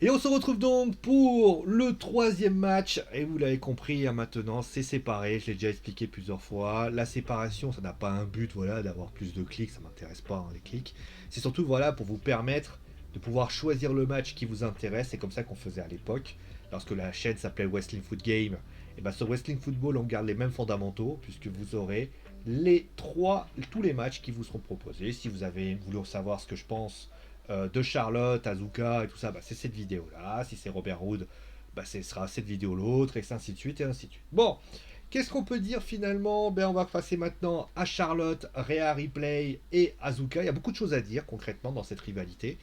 Et on se retrouve donc pour le troisième match. Et vous l'avez compris, hein, maintenant c'est séparé. Je l'ai déjà expliqué plusieurs fois. La séparation, ça n'a pas un but, voilà, d'avoir plus de clics. Ça m'intéresse pas, hein, les clics. C'est surtout, voilà, pour vous permettre de pouvoir choisir le match qui vous intéresse. C'est comme ça qu'on faisait à l'époque, lorsque la chaîne s'appelait Wrestling Foot Game. Et bien sur Wrestling Football, on garde les mêmes fondamentaux, puisque vous aurez tous les matchs qui vous seront proposés. Si vous avez voulu savoir ce que je pense de Charlotte, Azuka et tout ça, bah, c'est cette vidéo-là. Si c'est Robert Roode, bah, ce sera cette vidéo l'autre, et ainsi de suite, et ainsi de suite. Bon, qu'est-ce qu'on peut dire finalement? Ben, on va passer maintenant à Charlotte, Rhea Ripley et Azuka. Il y a beaucoup de choses à dire concrètement dans cette rivalité.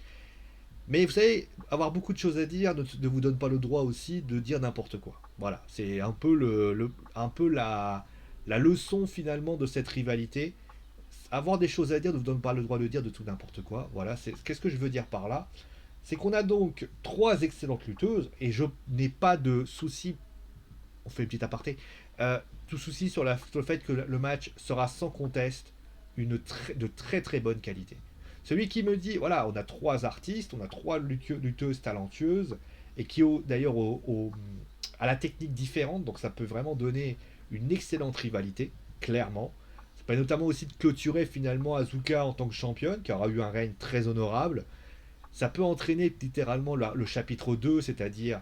Mais vous savez, avoir beaucoup de choses à dire ne vous donne pas le droit aussi de dire n'importe quoi. Voilà, c'est un peu, un peu la leçon finalement de cette rivalité. Avoir des choses à dire ne vous donne pas le droit de dire de tout n'importe quoi. Voilà, qu'est-ce que je veux dire par là? C'est qu'on a donc trois excellentes lutteuses et je n'ai pas de souci. On fait une petite aparté. Tout souci sur le fait que le match sera sans conteste de très très bonne qualité. Celui qui me dit, voilà, on a trois artistes, on a trois lutteuses talentueuses et qui ont d'ailleurs à la technique différente, donc ça peut vraiment donner une excellente rivalité, clairement. Ça permet notamment aussi de clôturer finalement Azuka en tant que championne, qui aura eu un règne très honorable. Ça peut entraîner littéralement le chapitre 2, c'est-à-dire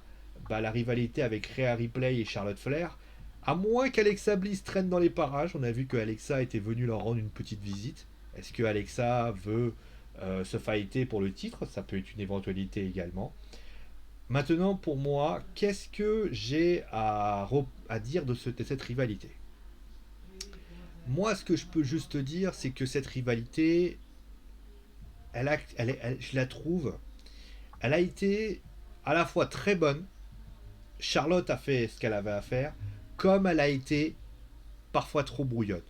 bah, la rivalité avec Rhea Ripley et Charlotte Flair. À moins qu'Alexa Bliss traîne dans les parages, on a vu que Alexa était venue leur rendre une petite visite. Est-ce que Alexa veut se fighter pour le titre? Ça peut être une éventualité également. Maintenant, pour moi, qu'est-ce que j'ai à dire de cette rivalité? Moi, ce que je peux juste dire, c'est que cette rivalité, je la trouve, elle a été à la fois très bonne. Charlotte a fait ce qu'elle avait à faire, comme elle a été parfois trop brouillonne.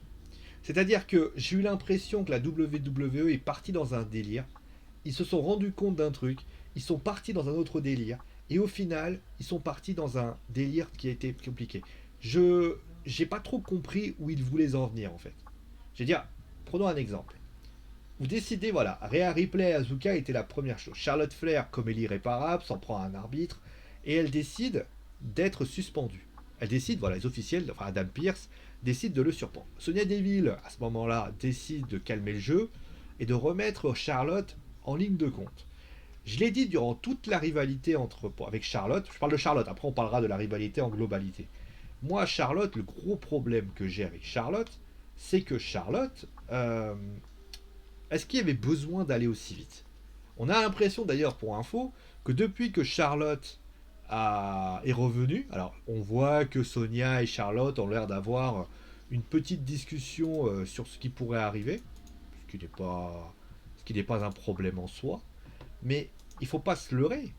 C'est-à-dire que j'ai eu l'impression que la WWE est partie dans un délire. Ils se sont rendus compte d'un truc, ils sont partis dans un autre délire, et au final, ils sont partis dans un délire qui a été compliqué. Je j'ai pas trop compris où ils voulaient en venir en fait. Je veux dire, prenons un exemple. Vous décidez, voilà, Rhea Ripley et Azuka était la première chose. Charlotte Flair, comme elle est irréparable, s'en prend à un arbitre, et elle décide d'être suspendue. Elle décide, voilà, les officiels, enfin Adam Pearce, décide de le surprendre. Sonia Deville, à ce moment-là, décide de calmer le jeu et de remettre Charlotte en ligne de compte. Je l'ai dit durant toute la rivalité avec Charlotte, je parle de Charlotte, après on parlera de la rivalité en globalité. Moi, Charlotte, le gros problème que j'ai avec Charlotte, c'est que Charlotte, est-ce qu'il y avait besoin d'aller aussi vite? On a l'impression d'ailleurs, pour info, que depuis que Charlotte est revenue, alors on voit que Sonia et Charlotte ont l'air d'avoir une petite discussion sur ce qui pourrait arriver, ce qui n'est pas un problème en soi, mais il faut pas se leurrer.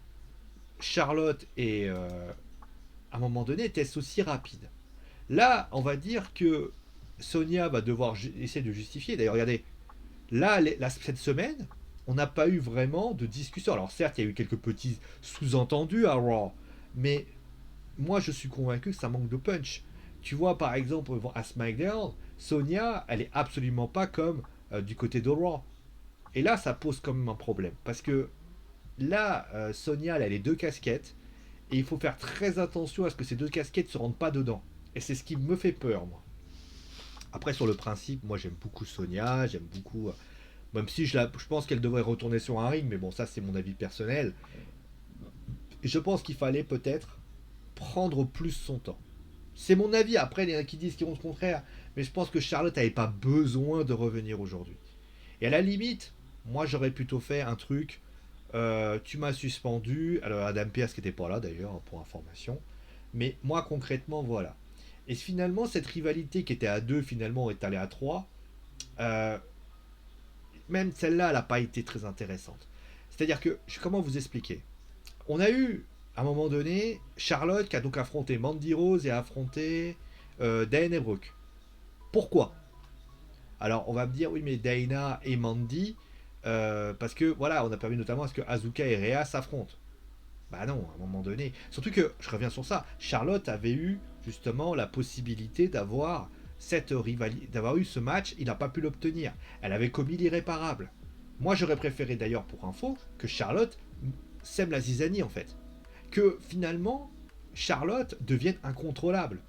Charlotte est, à un moment donné, était aussi rapide. Là, on va dire que Sonia va devoir essayer de justifier. D'ailleurs, regardez, là, cette semaine, on n'a pas eu vraiment de discussion. Alors certes, il y a eu quelques petits sous-entendus à Raw, mais moi je suis convaincu que ça manque de punch. Tu vois, par exemple, à SmackDown, Sonia, elle est absolument pas comme du côté de Raw. Et là, ça pose quand même un problème. Parce que là, Sonia, elle a les deux casquettes, et il faut faire très attention à ce que ces deux casquettes ne se rendent pas dedans. Et c'est ce qui me fait peur, moi. Après, sur le principe, moi j'aime beaucoup Sonia, j'aime beaucoup même si je pense qu'elle devrait retourner sur un ring, mais bon, ça c'est mon avis personnel. Et je pense qu'il fallait peut-être prendre plus son temps. C'est mon avis, après il y en a qui disent qu'ils vont le contraire, mais je pense que Charlotte n'avait pas besoin de revenir aujourd'hui. Et à la limite, moi j'aurais plutôt fait un truc, tu m'as suspendu, alors Adam Pearce qui n'était pas là d'ailleurs, pour information, mais moi concrètement voilà. Et finalement cette rivalité qui était à 2 finalement est allée à 3. euh, Même celle-là, elle n'a pas été très intéressante. C'est-à-dire que, comment vous expliquer? On a eu, à un moment donné, Charlotte qui a donc affronté Mandy Rose et a affronté Diana Brooke. Pourquoi? Alors, on va me dire, oui, mais Dana et Mandy, parce que, voilà, on a permis notamment à ce que Azuka et Rhea s'affrontent. Bah non, à un moment donné. Surtout que, je reviens sur ça, Charlotte avait eu, justement, la possibilité d'avoir cette rivalité, d'avoir eu ce match, il n'a pas pu l'obtenir. Elle avait commis l'irréparable. Moi, j'aurais préféré d'ailleurs, pour info, que Charlotte sème la zizanie en fait. Que finalement, Charlotte devienne incontrôlable.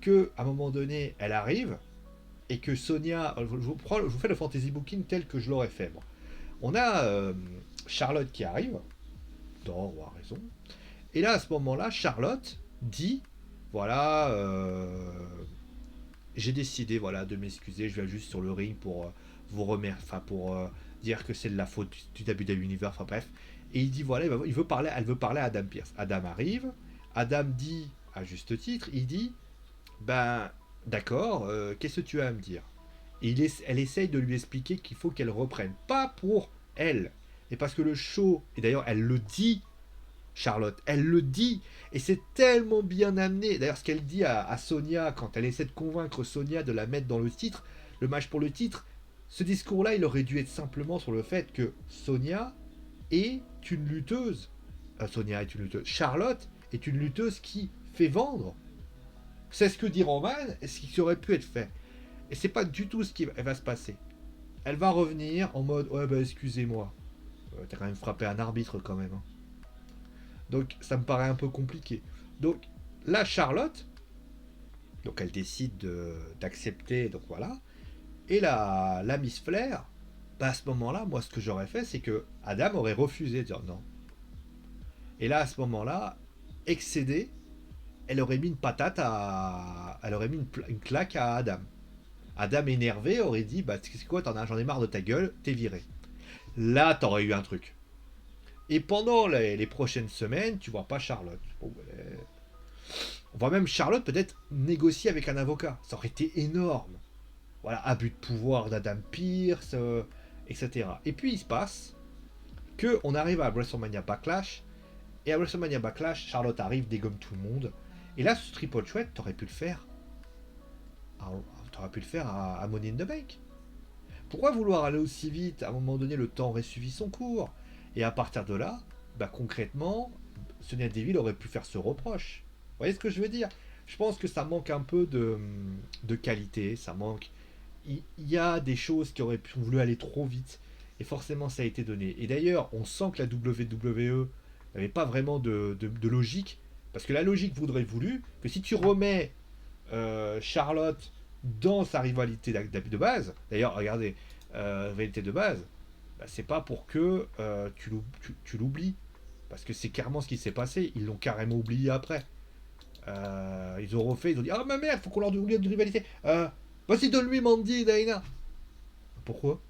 Que à un moment donné, elle arrive et que Sonia, je vous fais le fantasy booking tel que je l'aurais fait moi. On a Charlotte qui arrive, tort ou à raison, et là à ce moment-là, Charlotte dit, voilà, j'ai décidé voilà de m'excuser, je vais juste sur le ring pour vous remercier, enfin pour dire que c'est de la faute du WWE Universe, enfin bref. Et il dit voilà, il veut parler, elle veut parler à Adam Pierce. Adam arrive, Adam dit à juste titre, il dit ben d'accord, qu'est-ce que tu as à me dire? Et elle essaye de lui expliquer qu'il faut qu'elle reprenne, pas pour elle, mais parce que le show, et d'ailleurs elle le dit, Charlotte, elle le dit, et c'est tellement bien amené. D'ailleurs, ce qu'elle dit à Sonia quand elle essaie de convaincre Sonia de la mettre dans le titre, le match pour le titre, ce discours-là, il aurait dû être simplement sur le fait que Sonia est une lutteuse. Sonia est une lutteuse. Charlotte est une lutteuse qui fait vendre. C'est ce que dit Roman, et ce qui aurait pu être fait. Et c'est pas du tout ce qui va se passer. Elle va revenir en mode ouais bah excusez-moi. T'as quand même frappé un arbitre quand même. Hein. Donc ça me paraît un peu compliqué. Donc là, Charlotte, donc elle décide d'accepter, donc voilà. Et la Miss Flair, bah à ce moment-là, moi ce que j'aurais fait, c'est que Adam aurait refusé de dire non. Et là, à ce moment-là, excédée, elle aurait mis une patate à. Elle aurait mis une claque à Adam. Adam énervé aurait dit bah c'est quoi, j'en ai marre de ta gueule, t'es viré. Là, t'aurais eu un truc. Et pendant les prochaines semaines, tu vois pas Charlotte. Bon, on voit même Charlotte peut-être négocier avec un avocat. Ça aurait été énorme. Voilà, abus de pouvoir d'Adam Pierce, etc. Et puis il se passe que on arrive à WrestleMania Backlash. Et à WrestleMania Backlash, Charlotte arrive, dégomme tout le monde. Et là, ce triple threat, t'aurais pu le faire. T'aurais pu le faire à Money in the Bank. Pourquoi vouloir aller aussi vite? À un moment donné, le temps aurait suivi son cours. Et à partir de là, bah, concrètement, Sonya Deville aurait pu faire ce reproche. Vous voyez ce que je veux dire? Je pense que ça manque un peu de qualité, ça manque. Il y a des choses qui auraient pu voulu aller trop vite, et forcément ça a été donné. Et d'ailleurs, on sent que la WWE n'avait pas vraiment de logique, parce que la logique voudrait voulu que si tu remets Charlotte dans sa rivalité de base, d'ailleurs, regardez, rivalité de base, bah, c'est pas pour que tu l'oublies. Parce que c'est clairement ce qui s'est passé. Ils l'ont carrément oublié après. Ils ont refait, ils ont dit ah ma merde, faut qu'on leur oublie une rivalité. Vas-y, donne-lui Mandy et Dana. Pourquoi?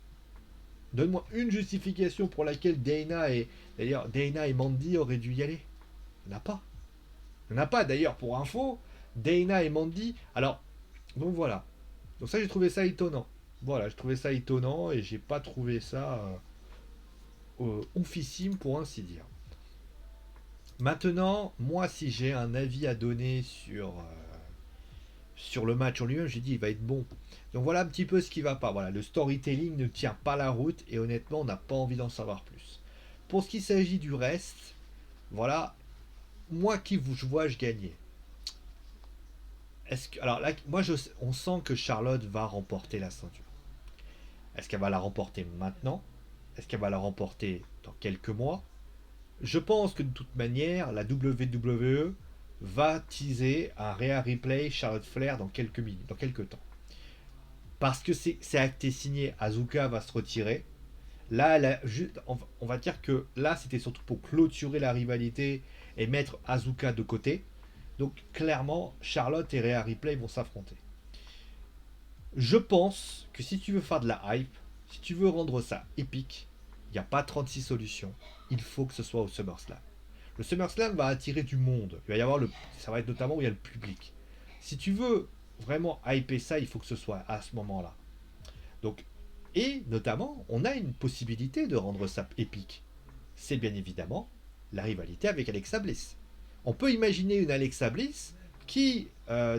Donne-moi une justification pour laquelle Dana et. D'ailleurs, Dana et Mandy auraient dû y aller. Il n'y en a pas. Il n'y en a pas. D'ailleurs, pour info, Dana et Mandy. Alors, donc voilà. Donc ça, j'ai trouvé ça étonnant. Voilà, j'ai trouvé ça étonnant et j'ai pas trouvé ça oufissime pour ainsi dire. Maintenant, moi, si j'ai un avis à donner sur le match en lui-même, j'ai dit il va être bon. Donc voilà un petit peu ce qui va pas. Voilà, le storytelling ne tient pas la route et honnêtement, on n'a pas envie d'en savoir plus. Pour ce qui s'agit du reste, voilà, moi qui je vois, je gagnais. Alors là, moi, on sent que Charlotte va remporter la ceinture. Est-ce qu'elle va la remporter maintenant? Est-ce qu'elle va la remporter dans quelques mois? Je pense que de toute manière, la WWE va teaser un Rhea Ripley Charlotte Flair dans quelques minutes, dans quelques temps. Parce que c'est acté signé, Asuka va se retirer. Là, on va dire que là, c'était surtout pour clôturer la rivalité et mettre Asuka de côté. Donc clairement, Charlotte et Rhea Ripley vont s'affronter. Je pense que si tu veux faire de la hype, si tu veux rendre ça épique, il n'y a pas 36 solutions. Il faut que ce soit au SummerSlam. Le SummerSlam va attirer du monde. Il va y avoir ça va être notamment où il y a le public. Si tu veux vraiment hyper ça, il faut que ce soit à ce moment-là. Donc, et notamment, on a une possibilité de rendre ça épique. C'est bien évidemment la rivalité avec Alexa Bliss. On peut imaginer une Alexa Bliss qui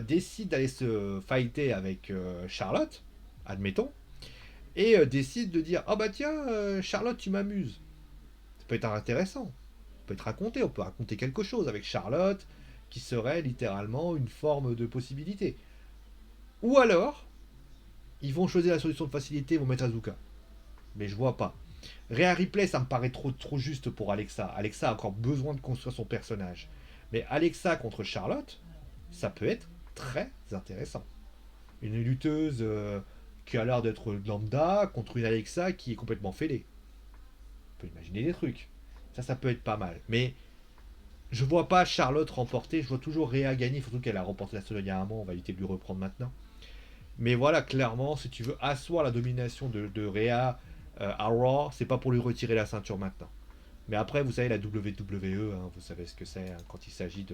décide d'aller se fighter avec Charlotte, admettons, et décide de dire ah bah tiens Charlotte tu m'amuses. Ça peut être intéressant. On peut te raconter, on peut raconter quelque chose avec Charlotte qui serait littéralement une forme de possibilité. Ou alors ils vont choisir la solution de facilité, ils vont mettre Asuka. Mais je vois pas. Rhea Ripley, ça me paraît trop juste pour Alexa. Alexa a encore besoin de construire son personnage. Mais Alexa contre Charlotte, ça peut être très intéressant. Une lutteuse qui a l'air d'être lambda contre une Alexa qui est complètement fêlée. On peut imaginer des trucs. Ça peut être pas mal. Mais je vois pas Charlotte remporter. Je vois toujours Rhea gagner. Surtout qu'elle a remporté la seule il y a un mois. On va éviter de lui reprendre maintenant. Mais voilà, clairement, si tu veux asseoir la domination de Rhea à Raw, c'est pas pour lui retirer la ceinture maintenant. Mais après, vous savez, la WWE, hein, vous savez ce que c'est hein, quand il s'agit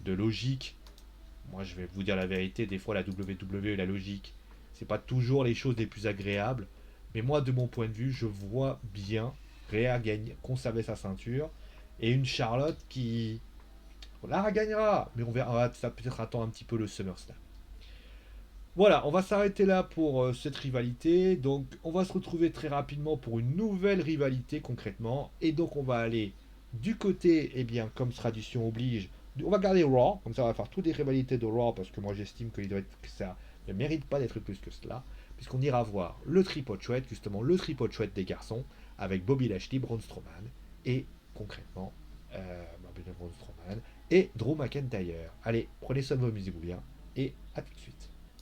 de logique. Moi, je vais vous dire la vérité, des fois, la WWE, la logique, c'est pas toujours les choses les plus agréables. Mais moi, de mon point de vue, je vois bien Rhea conserver sa ceinture et une Charlotte qui la gagnera. Mais on verra, ça peut-être attendre un petit peu le SummerSlam. Voilà, on va s'arrêter là pour cette rivalité. Donc, on va se retrouver très rapidement pour une nouvelle rivalité concrètement. Et donc, on va aller du côté, eh bien, comme tradition oblige, on va garder Raw. Comme ça, on va faire toutes les rivalités de Raw parce que moi, j'estime que ça ne mérite pas d'être plus que cela. Puisqu'on ira voir le triple threat, justement, le triple threat des garçons avec Bobby Lashley, Braun Strowman et concrètement, Braun Strowman et Drew McIntyre. Allez, prenez soin de vous, amusez-vous bien et à tout de suite.